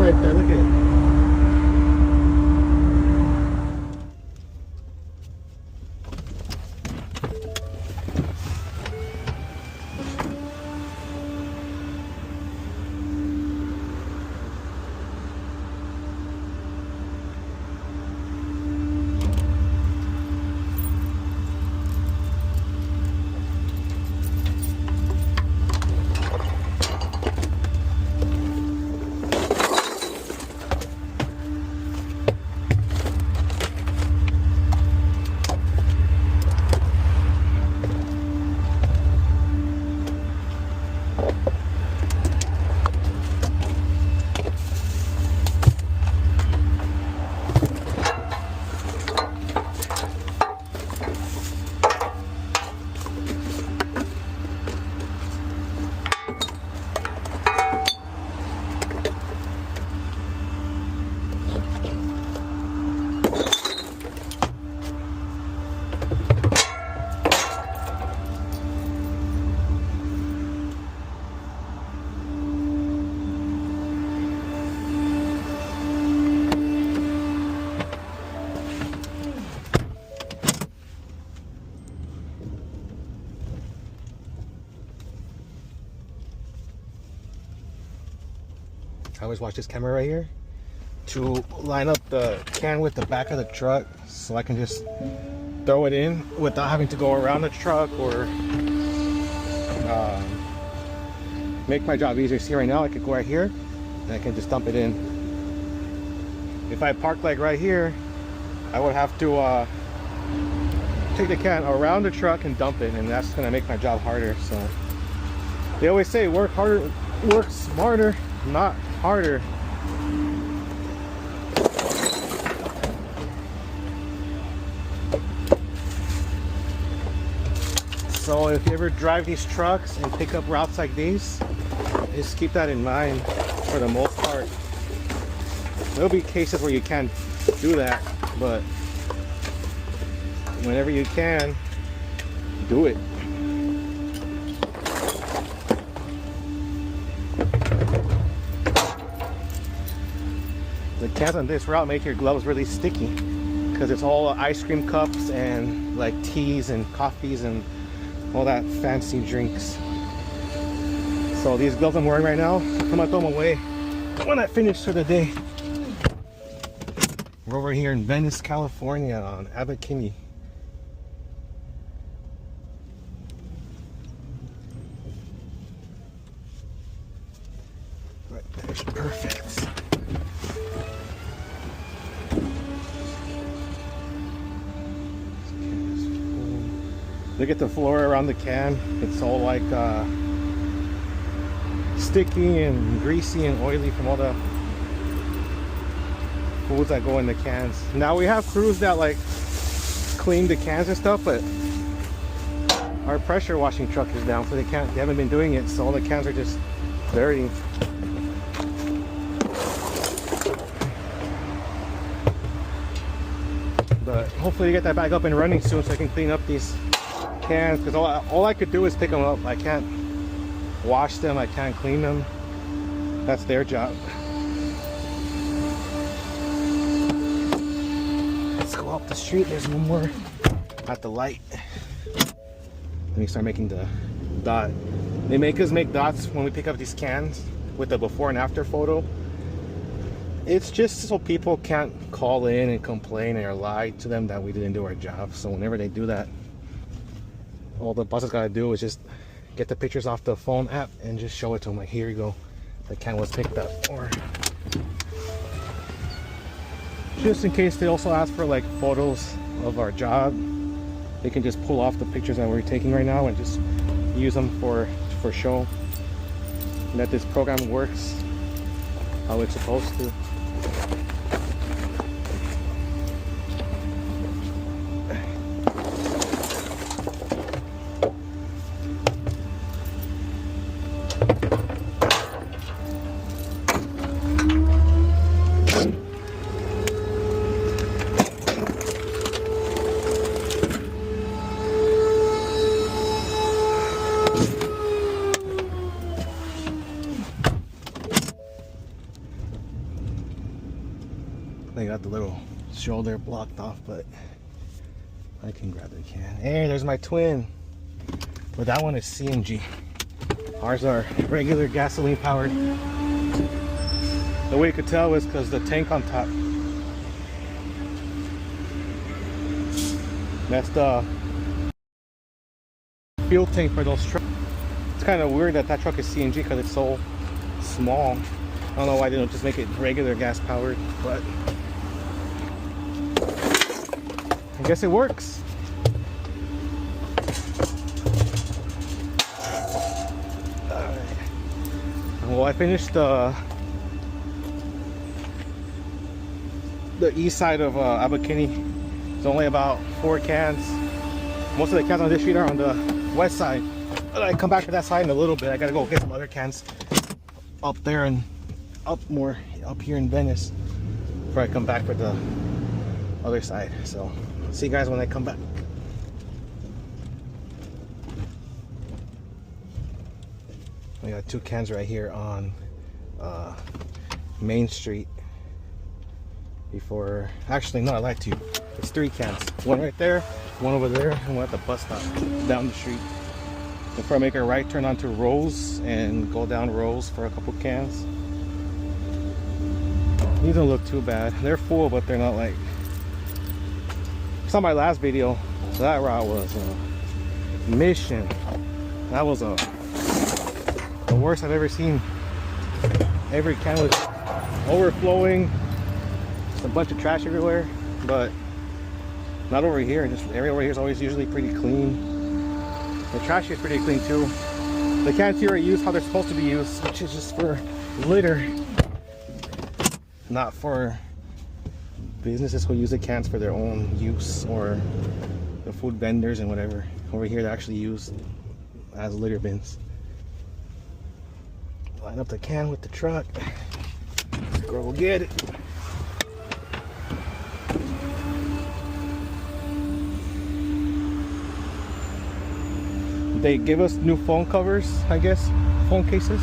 right there. Look at it. I always watch this camera right here to line up the can with the back of the truck so I can just throw it in without having to go around the truck or make my job easier. See, right now I could go right here and I can just dump it in. If I park like right here, I would have to take the can around the truck and dump it, and that's gonna make my job harder. So they always say work harder, work smarter, not harder. So if you ever drive these trucks and pick up routes like these, just keep that in mind. For the most part, there'll be cases where you can't do that, but whenever you can, do it. The cans on this route make your gloves really sticky because it's all ice cream cups and like teas and coffees and all that fancy drinks. So these gloves I'm wearing right now, I'm gonna throw them away when I finish for the day. We're over here in Venice, California on Abbot Kinney. Right there's perfect. Look at the floor around the can. It's all like sticky and greasy and oily from all the foods that go in the cans. Now we have crews that like clean the cans and stuff, but our pressure washing truck is down, so they haven't been doing it, so all the cans are just dirty. But hopefully get that back up and running soon so I can clean up these cans, because all I could do is pick them up. I can't wash them, I can't clean them. That's their job. Let's go up the street. There's one more at the light. Let me start making the dot. They make us make dots when we pick up these cans with the before and after photo. It's just so people can't call in and complain or lie to them that we didn't do our job. So whenever they do that, all the bosses gotta do is just get the pictures off the phone app and just show it to them, like, here you go, the can was picked up. Or just in case they also ask for like photos of our job, they can just pull off the pictures that we're taking right now and just use them for show, and that this program works how it's supposed to. I got the little shoulder blocked off, but I can grab the can. Hey, there's my twin. But that one is CNG. Ours are regular gasoline powered. The way you could tell is because the tank on top. That's the fuel tank for those trucks. It's kind of weird that that truck is CNG because it's so small. I don't know why they don't just make it regular gas powered, but I guess it works. Alright. Well, I finished the east side of Albuquerque. It's only about 4 cans. Most of the cans on this street are on the west side. But I come back to that side in a little bit. I gotta go get some other cans up there and up here in Venice before I come back for the other side. So see you guys when I come back. We got 2 cans right here on Main Street. Before, actually no, I lied to you. It's 3 cans. One right there, one over there, and one at the bus stop down the street. Before I make a right turn onto Rose and go down Rose for a couple cans. These don't look too bad. They're full, but they're not like. Saw my last video, so that route was a mission. That was the worst I've ever seen. Every can was overflowing. Just a bunch of trash everywhere, but not over here. Just area over here is always usually pretty clean. The trash here is pretty clean too. The cans here are used how they're supposed to be used, which is just for litter, not for businesses who use the cans for their own use, or the food vendors and whatever. Over here they're actually used as litter bins. Line up the can with the truck. Go get it. They give us new phone covers, I guess, phone cases.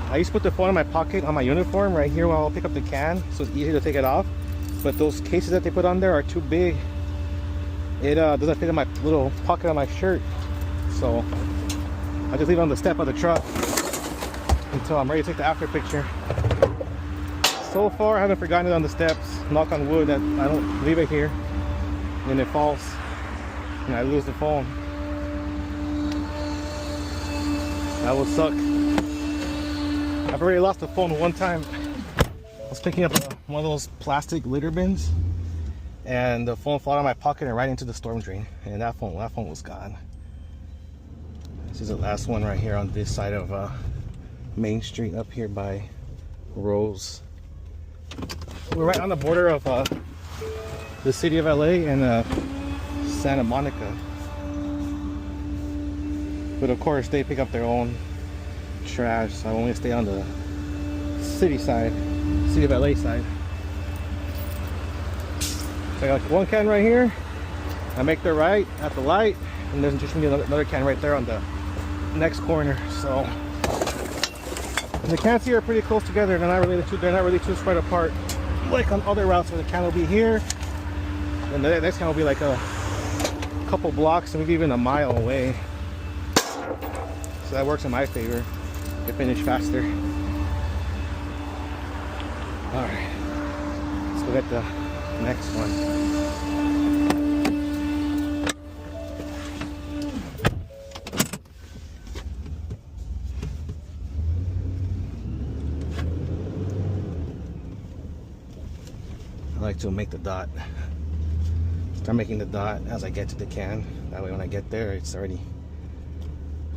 I used to put the phone in my pocket on my uniform right here while I'll pick up the can, so it's easy to take it off. But those cases that they put on there are too big. It doesn't fit in my little pocket on my shirt. So I just leave it on the step of the truck until I'm ready to take the after picture. So far I haven't forgotten it on the steps. Knock on wood that I don't leave it here and it falls and I lose the phone. That would suck. I've already lost the phone one time. I was picking up one of those plastic litter bins and the phone fell out of my pocket and right into the storm drain, and that phone was gone. This is the last one right here on this side of Main Street up here by Rose. We're right on the border of the city of LA and Santa Monica. But of course they pick up their own trash, so I only stay on the city side, city of LA side. So I got 1 can right here. I make the right at the light, and there's just another can right there on the next corner. So the cans here are pretty close together. They're not really too spread apart, like on other routes where the can will be here, and the next can will be like a couple blocks, maybe even a mile away. So that works in my favor to finish faster. Alright, let's go get the next one. I like to make the dot. Start making the dot as I get to the can. That way when I get there, it's already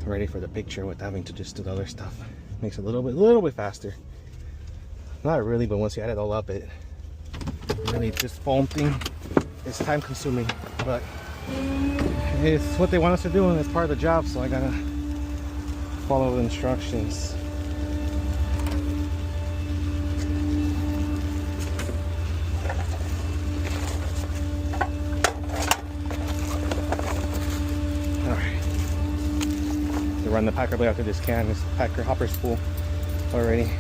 ready for the picture with having to just do the other stuff. Makes it a little bit faster. Not really, but once you add it all up, it really, this foam thing is time consuming, but it's what they want us to do and it's part of the job, so I gotta follow the instructions. Run the packer blade after this can. This packer hopper's full already.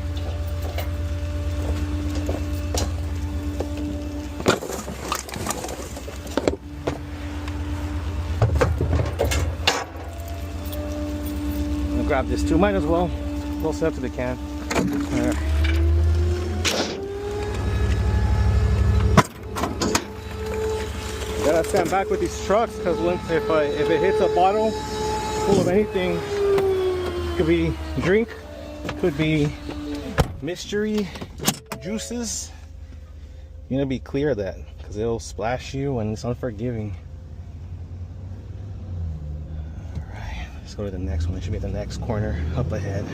grab this too. Might as well. Close up to the can. Alright. Gotta stand back with these trucks because if it hits a bottle full of anything, could be drink, could be mystery juices. You gotta be clear of that because it'll splash you and it's unforgiving. Alright, let's go to the next one. It should be the next corner up ahead.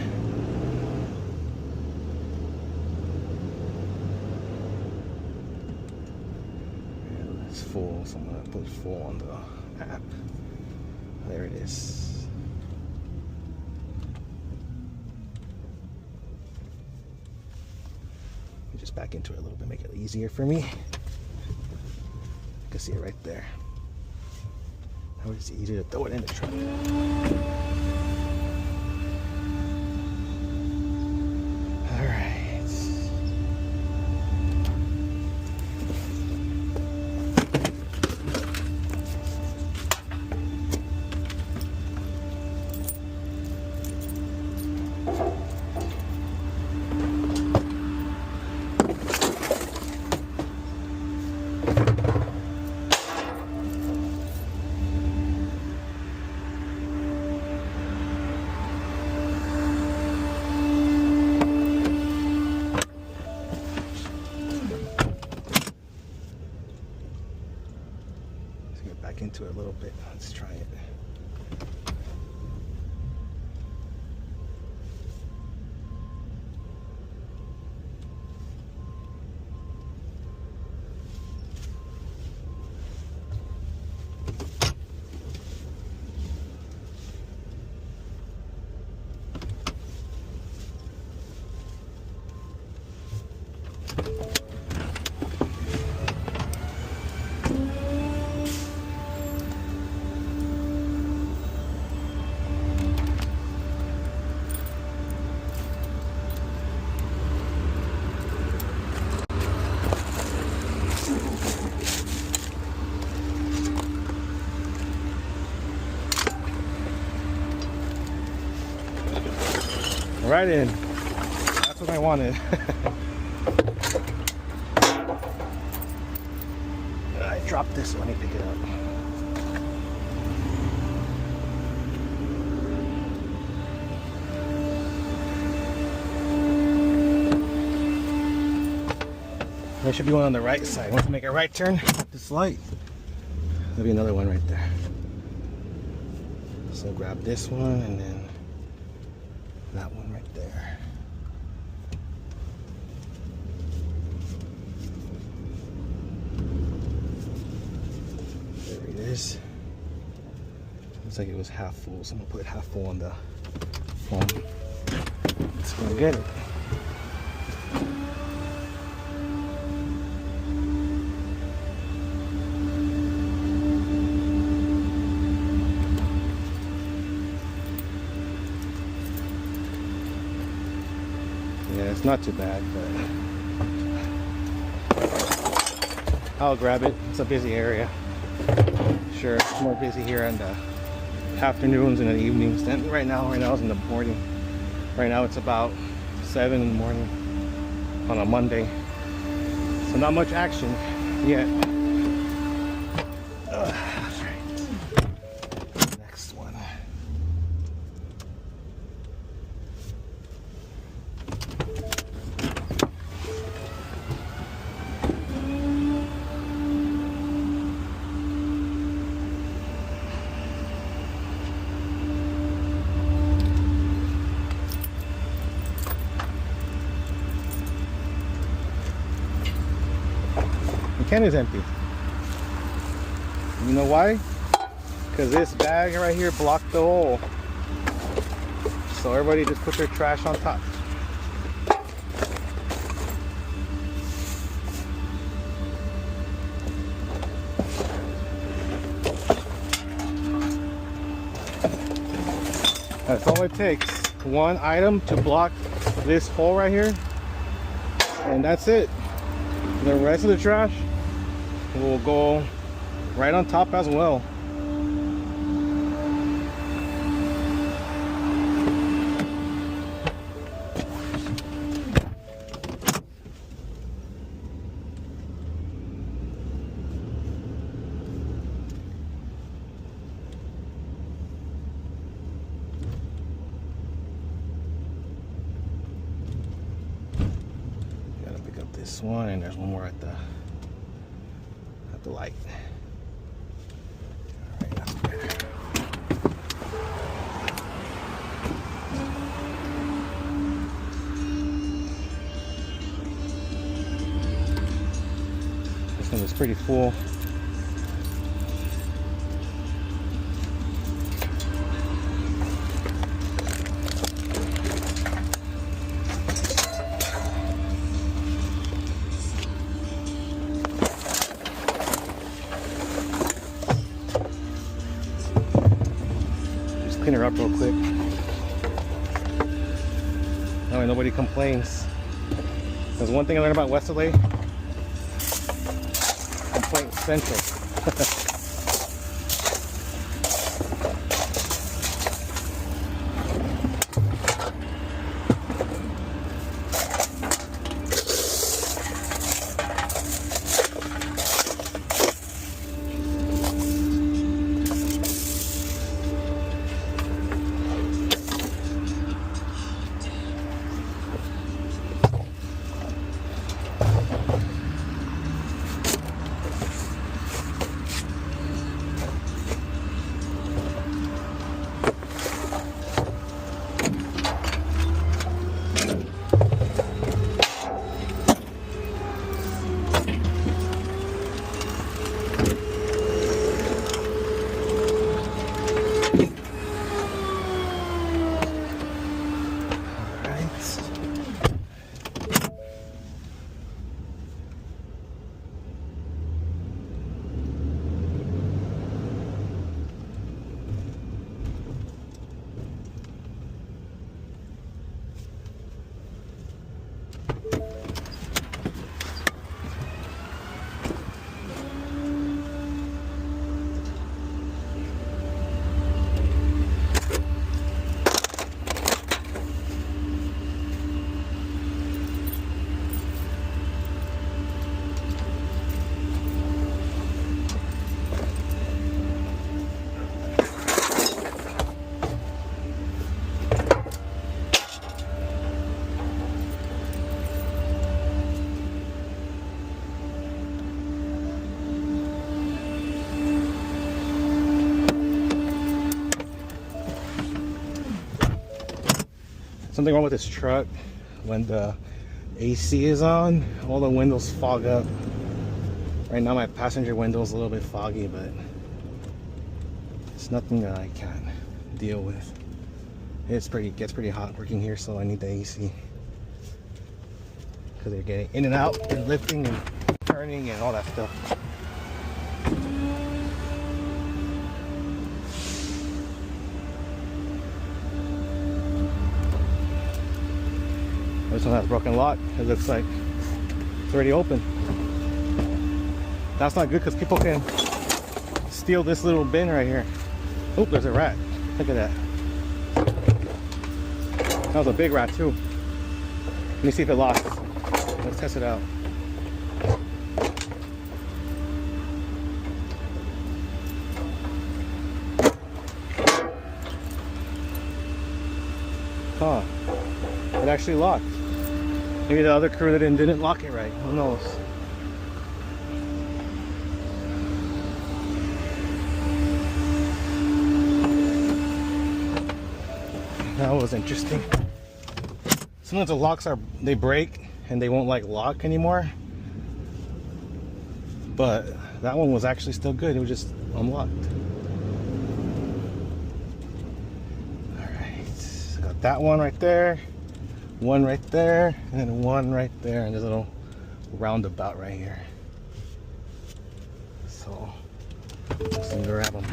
Yeah, it's full, so I'm gonna put full on the app. There it is. Just back into it a little bit, make it easier for me. You can see it right there. Now it's easier to throw it in the truck. All right. Back into it a little bit. Let's try it. Right in. That's what I wanted. I dropped this one. I pick it up. There should be one on the right side. Want to make a right turn? This light. There'll be another one right there. So grab this one and then that one right there. There it is. Looks like it was half full, so I'm gonna put half full on the phone. Let's go get it. Yeah, it's not too bad, but I'll grab it. It's a busy area. Sure, it's more busy here in the afternoons and the evenings than right now. Right now it's in the morning. Right now it's about 7 in the morning on a Monday. So not much action yet. That's right. Next one. The can is empty. You know why? Because this bag right here blocked the hole. So everybody just put their trash on top. That's all it takes. One item to block this hole right here. And that's it. The rest of the trash will go right on top as well. this one, and there's one more at the light. All right, that's better. This one is pretty full. Clean her up real quick. That way nobody complains. There's one thing I learned about West L.A. Complaint central. Something wrong with this truck. When the AC is on, all the windows fog up. Right now my passenger window is a little bit foggy, but it's nothing that I can't deal with. It gets pretty hot working here, so I need the AC. Because they're getting in and out and lifting and turning and all that stuff. This one has a broken lock. It looks like it's already open. That's not good because people can steal this little bin right here. Oh, there's a rat. Look at that. That was a big rat too. Let me see if it locks. Let's test it out. Huh. It actually locked. Maybe the other crew didn't lock it right. Who knows? That was interesting. Sometimes the locks they break and they won't like lock anymore. But that one was actually still good. It was just unlocked. Alright. So got that one right there. One right there, and then one right there, and there's a little roundabout right here. So, let's grab them.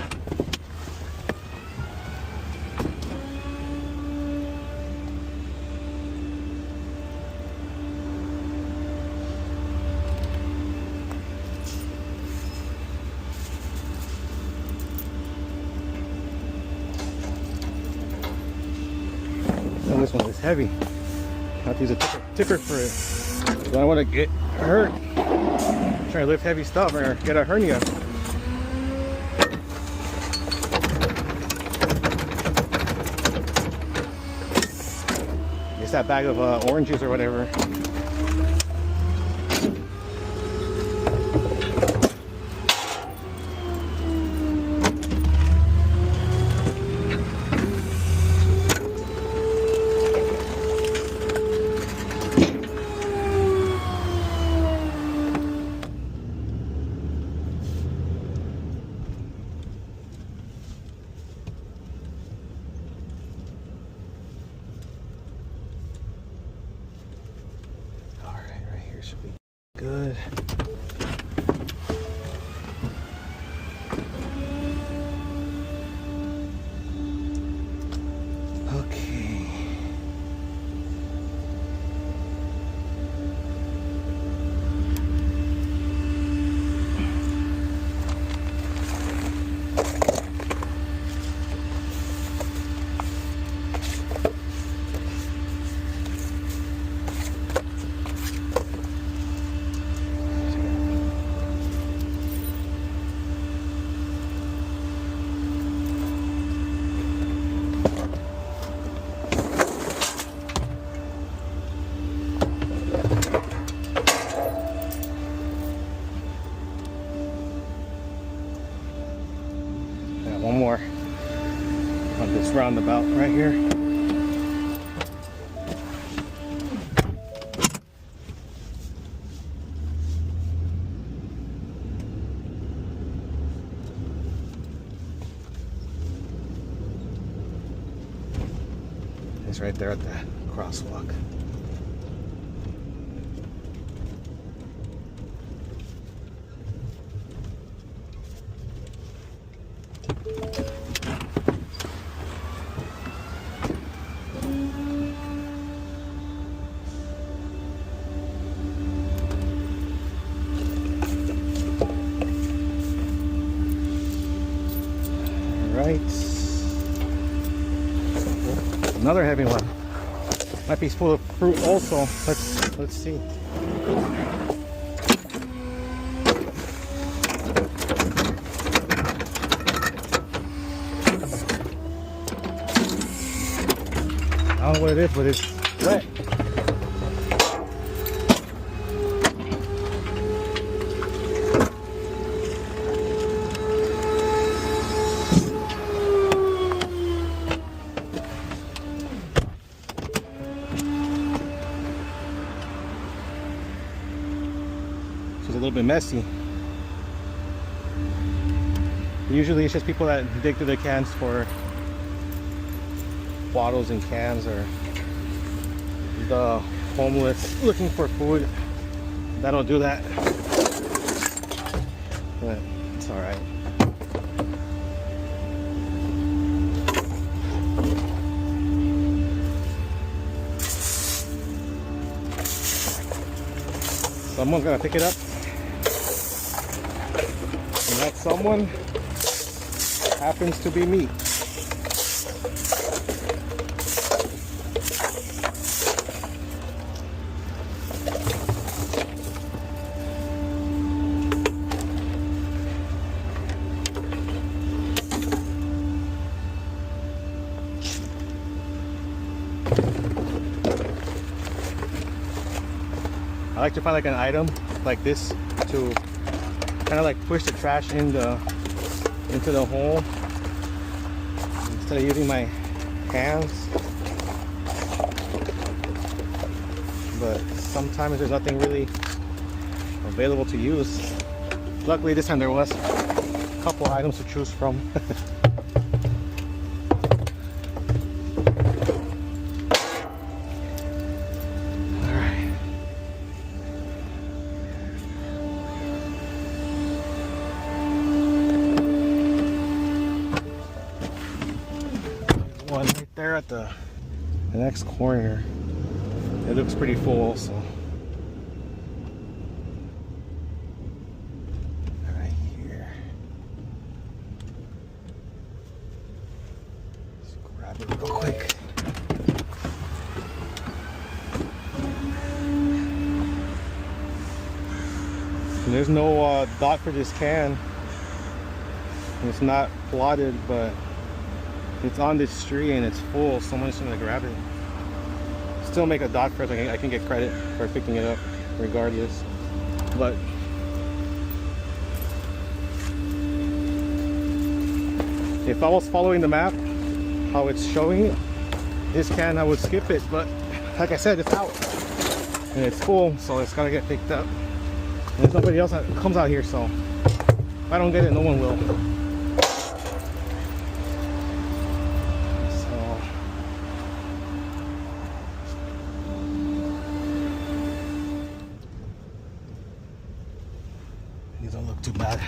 And this one is heavy. I have to use a tipper for it. I don't want to get hurt. I'm trying to lift heavy stuff or get a hernia. It's that bag of orange juice or whatever. should be good. Okay. One more on this roundabout right here. It's right there at the crosswalk. Right. Another heavy one. Might be full of fruit also. Let's see. I don't know what it is, but it's wet. It's a little bit messy. Usually it's just people that dig through their cans for bottles and cans, or the homeless looking for food. That'll do that. But it's alright. Someone's gonna pick it up. And that someone happens to be me. I like to find like an item like this to kind of like push the trash into the hole instead of using my hands. But sometimes there's nothing really available to use. Luckily this time there was a couple items to choose from. One right there at the next corner. It looks pretty full, so right here. Let's grab it real quick. And there's no dot for this can. It's not plotted, but it's on this tree and it's full. Someone's gonna grab it. Still make a dot for it. I can get credit for picking it up regardless. But if I was following the map, how it's showing it, this can I would skip it. But like I said, it's out and it's full, so it's gotta get picked up. And there's nobody else that comes out here, so if I don't get it, no one will. look too bad.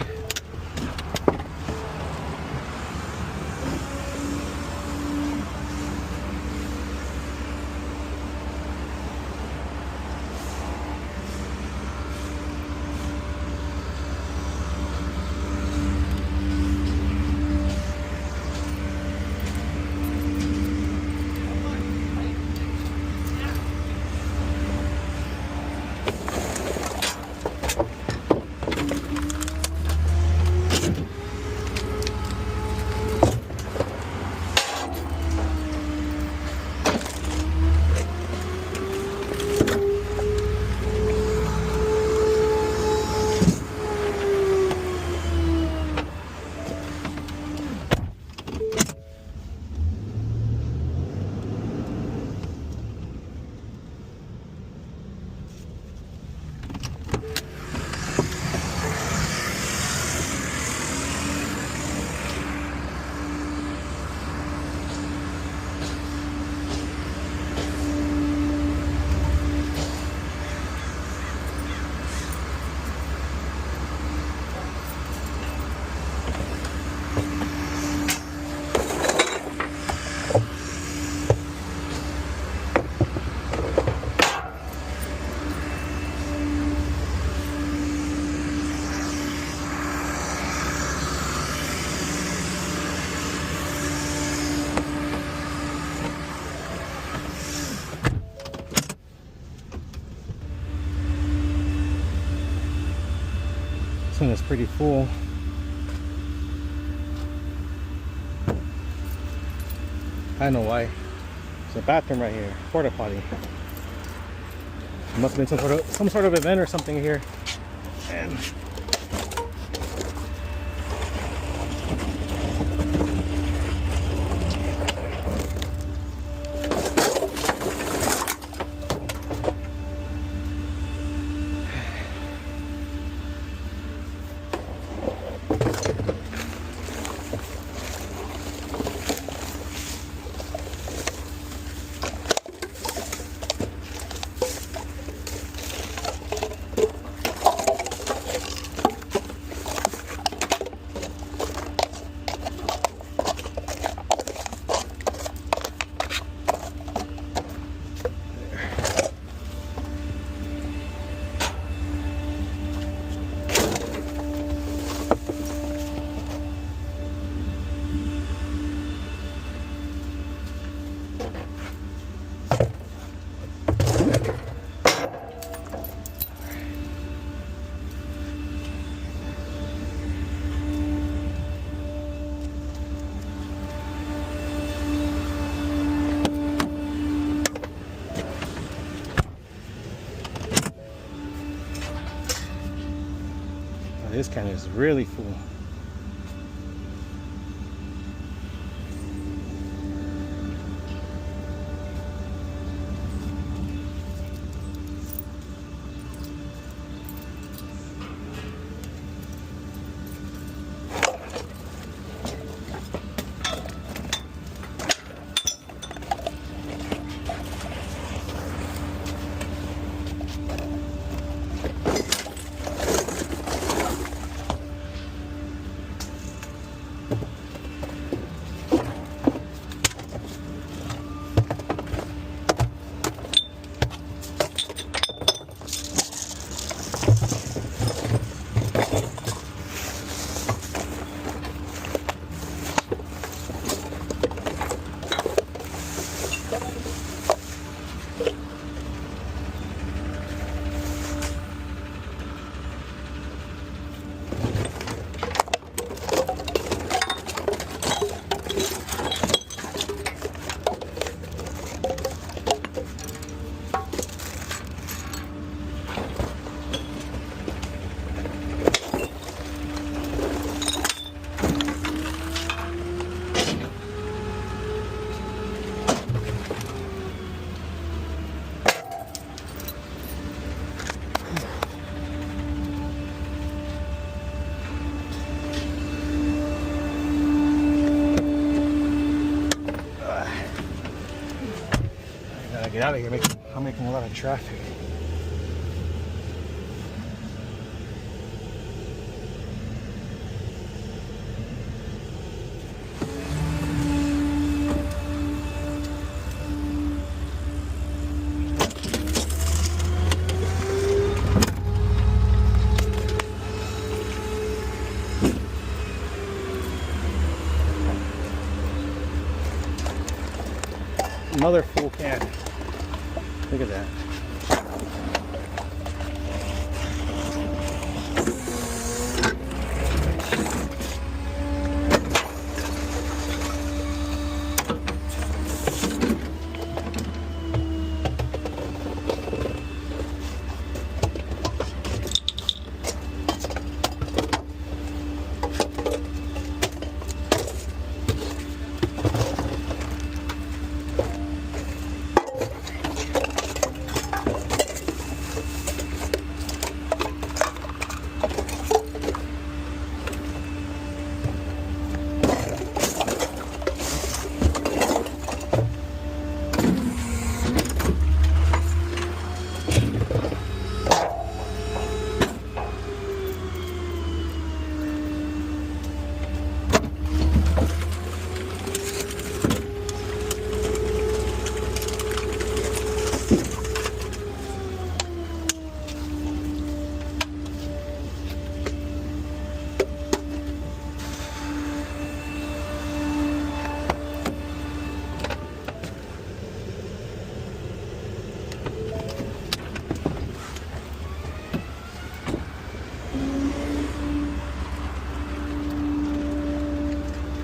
This one is pretty full. I know why. There's a bathroom right here, porta potty. There must have been some sort of event or something here. And this can is really full. Get out of here, I'm making a lot of traffic. Another full can. Look at that.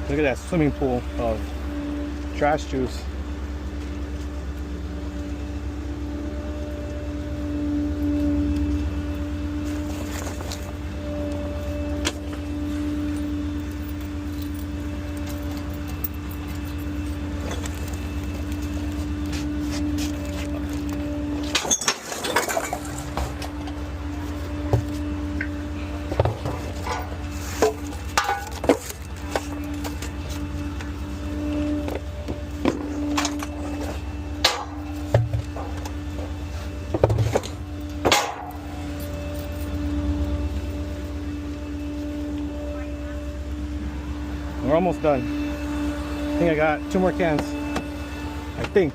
Look at that swimming pool of trash juice. We're almost done. I think I got 2 more cans. I think.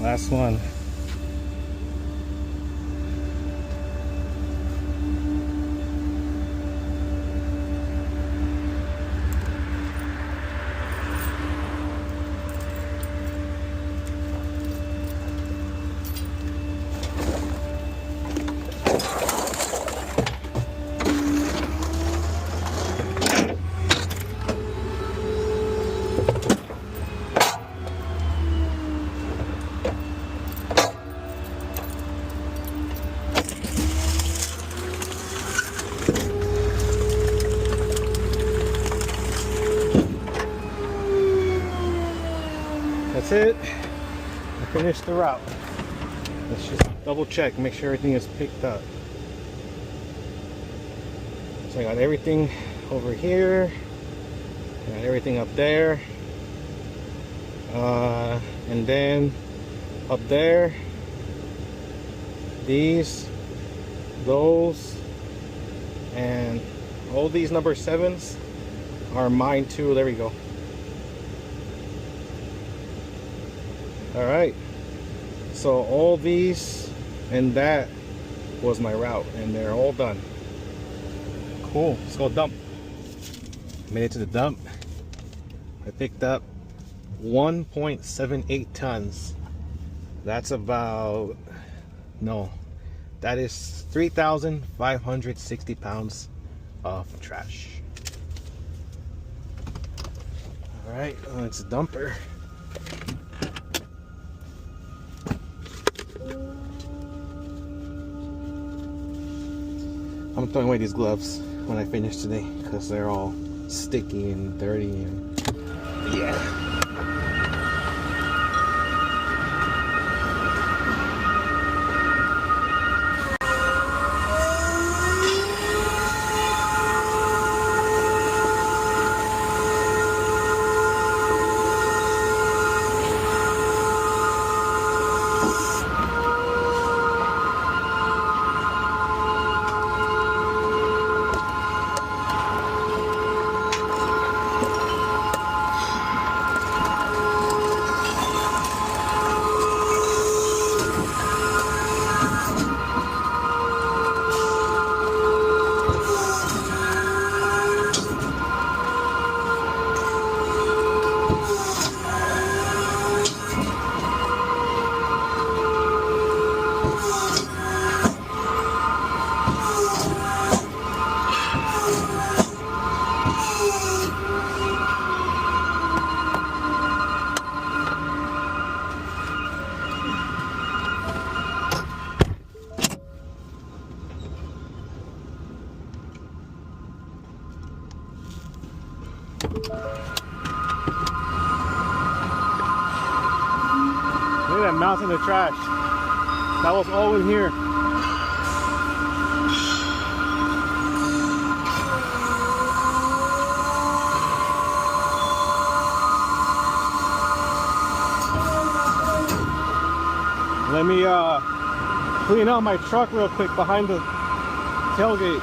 Last one. That's it. I finished the route. Let's just double check, make sure everything is picked up. So I got everything over here. I got everything up there. And then up there, these, those, and all these number 7s are mine too. There we go. All right, so all these and that was my route, and they're all done. Cool, let's go dump. Made it to the dump. I picked up 1.78 tons. That's about, no, that is 3,560 pounds of trash. All right, it's a dumper. I'm throwing away these gloves when I finish today because they're all sticky and dirty and yeah. Look at that mountain of trash. That was all in here. Let me clean out my truck real quick behind the tailgate.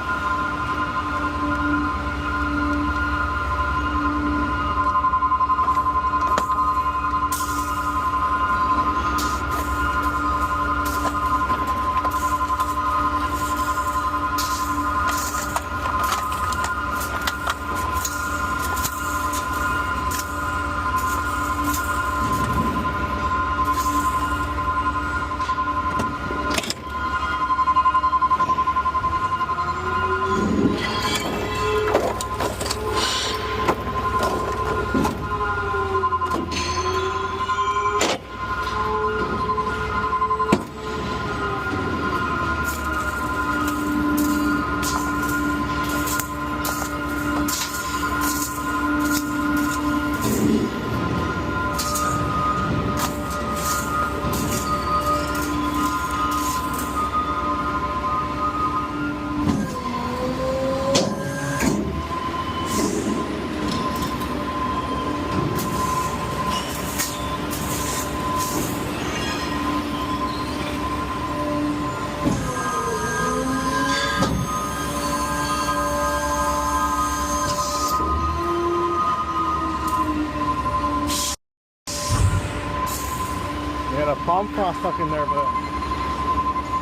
A palm cross stuck in there, but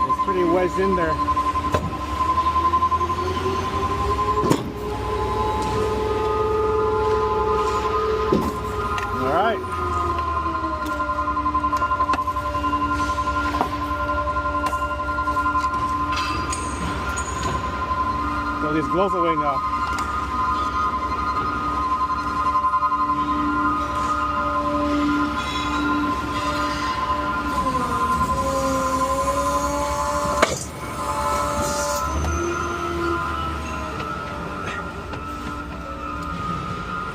it's pretty wedged in there. All right. Throw these gloves away now.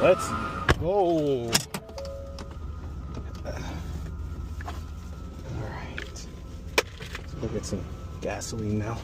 Let's go. All right. Let's go get some gasoline now.